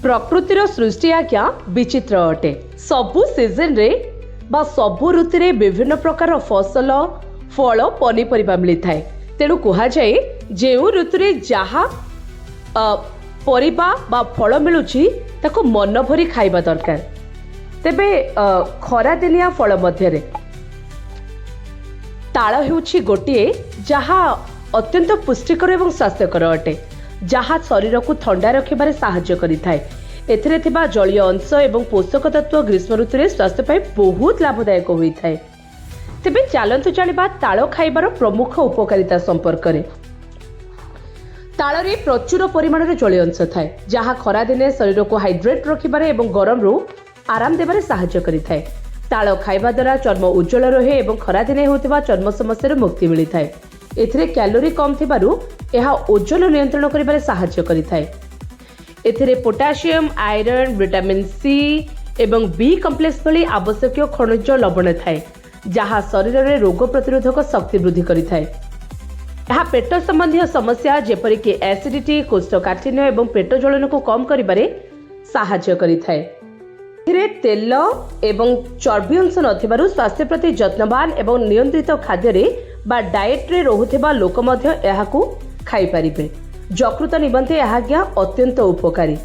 प्रकृतिर सृष्टि आज्ञा विचित्र अटे। सबु सीजन रे बा सबु ऋतु रे विभिन्न प्रकार फसल फल पनीपरिबा मिलता है। तेणु कह जाए जो ऋतु रे जहा परिबा बा फल मिलुची ताको मन भरी खाइबा दरकार। तेबे खरा दिनिया फल मध्य रे ताळ हेउछि गोटिए जहा अत्यंत पुष्टिकर एवं स्वास्थ्यकर अटे, जहा शरीर को ठंडा रखिबारे साहाय्य करिथाय। एथिरे थिबा जलीय अंश एवं पोषक तत्व ग्रीष्म ऋतु रे स्वास्थ्य पाई बहुत लाभदायक होइथाय। तेबे चलंतु जानिबा ताळ खाइबार प्रमुख उपकारिता संपर्क रे। ताळ रे प्रचुर परिमाण रे जलीय अंश थाए, जहा खरा दिने शरीर को हाइड्रेट रखिबारे एवं गरम रु आराम देबारे साहाय्य करिथाय। ताळ खाइबा द्वारा चर्म उज्जवल रहे एवं खरा दिने होतिबा चर्म समस्या मुक्ति मिलिथाय। एथिरे कैलोरी कम थिबारु एहा ओजन नियंत्रण करिबारे साहाय्य करिथाय। एथिरे पोटासियम, आयरन, विटामिन सी एवं बी कम्प्लेक्स भली आवश्यक खनिज लवण थाए, जहा शरीर रे रोग प्रतिरोधक शक्ति वृद्धि करिथाय। एहा पेट संबंधी समस्या जेपरिक एसिडिटी, कोष्ठकाठिन्य एवं पेट ज्वलन को कम करिबारे साहाय्य करिथाय। एथिरे तेल एवं चर्बी अंश नथिबारु स्वास्थ्य प्रति जत्नवान एवं नियंत्रित खाद्य रे बा डाएट रे रहुथिबा लोक मध्य एहाकू खाई परिबे। यकृत निमंते एहा अत्यंत उपकारी।